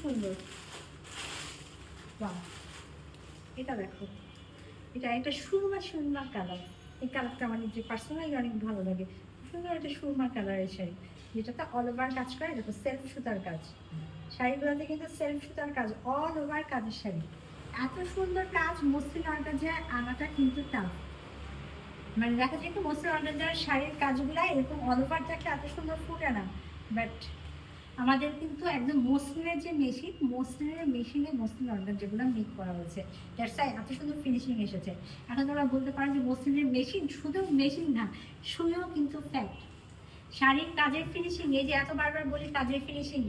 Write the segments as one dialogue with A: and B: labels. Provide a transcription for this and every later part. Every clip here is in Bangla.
A: সুন্দর। বাহ, এটা দেখো, এটা একটা সুরমা সুরমা কালার। এই কালারটা আমার নিজে পার্সোনালি অনেক ভালো লাগে। সুন্দর একটা সুরমা কালারের শাড়ি, যেটাতে অল ওভার কাজ করে। দেখো সেলফ সুতার কাজ, শাড়িগুলোতে কিন্তু সেলফ সুতার কাজ, অল ওভার কাজের শাড়ি। এত সুন্দর কাজ মসৃণ অর্গানজায় আনাটা কিন্তু টাফ। মানে দেখা যায় একটু মসৃণ অর্গানজার শাড়ির কাজগুলো এরকম অল ওভার থাকলে এত সুন্দর ফুটে না। বাট আমাদের কিন্তু একদম মসৃণের যে মেশিন, মসৃণের মেশিনে মসৃণ অর্গান যেগুলো মেক করা হয়েছে, দ্যাটস ওয়াই এত সুন্দর ফিনিশিং এসেছে। এখন তোমরা বলতে পারো যে মসৃণের মেশিন, শুধু মেশিন না, সুইও কিন্তু ফ্যাক্ট। শাড়ির কাজের ফিনিশিং, এই যে এত বারবার বলি কাজের ফিনিশিং,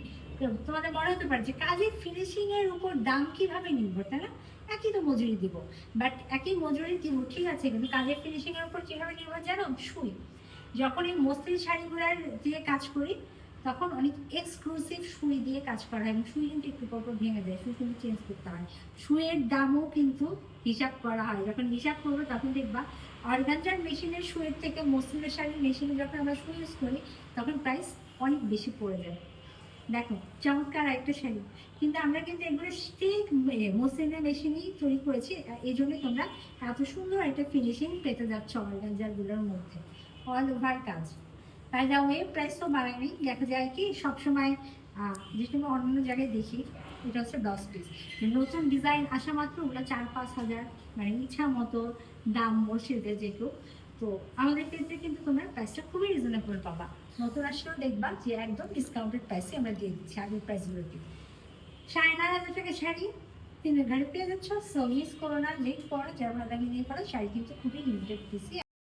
A: তোমাদের মনে হতে পারে যে কাজের ফিনিশিং এর উপর দাম কিভাবে নির্ভর, তাই না? একই তো মজুরি দিব, বাট একই মজুরি দিব ঠিক আছে, কিন্তু কাজের ফিনিশিং এর উপর কিভাবে নির্ভর জানো? সুই। যখন এই মসৃণ শাড়িগুলোর দিয়ে কাজ করি তখন অনেক এক্সক্লুসিভ সুই দিয়ে কাজ করা হয়, এবং সুই কিন্তু একটু পর ভেঙে যায়, সুই কিন্তু চেঞ্জ করতে হয়। সুইয়ের দামও কিন্তু হিসাব করা হয়। যখন হিসাব করবো তখন দেখবা অর্গানজার মেশিনের সুইয়ের থেকে মসৃণের শাড়ির মেশিনে যখন আমরা সুই ইউজ করি তখন প্রাইস অনেক বেশি পড়ে যায়। দেখো চমৎকার একটা শাড়ি, কিন্তু আমরা কিন্তু এগুলো ঠিক মসৃণের মেশিনেই তৈরি করেছি। এই জন্যই তোমরা এত সুন্দর একটা ফিনিশিং পেতে যাচ্ছ অর্গানজারগুলোর মধ্যে, অল ওভার কাজ। বাই দ্য ওয়ে প্রাইস তো বাড়ায়নি, দেখা যায় কি সবসময় যেটা আমি অন্য জায়গায় দেখি, এটা হচ্ছে 10 পিস, নতুন ডিজাইন আসা মাত্র ওগুলো 4-5 হাজার, মানে ইচ্ছা মতো দাম বসিয়ে যেহেতু। তো আমাদের ক্ষেত্রে কিন্তু তোমরা প্রাইসটা খুবই রিজনেবল পাবা। নতুন আসলেও দেখবা যে একদম ডিসকাউন্টেড প্রাইসে আমরা দিয়ে দিচ্ছি আগের প্রাইসগুলোকে। 9,500 টাকা শাড়ি 3 ঘরে পেয়ে যাচ্ছ। সো মিস করো না, লেট করো, যারা ভালো লাগে নিয়ে পড়ো। শাড়ি কিন্তু খুবই লিমিটেড পিসি।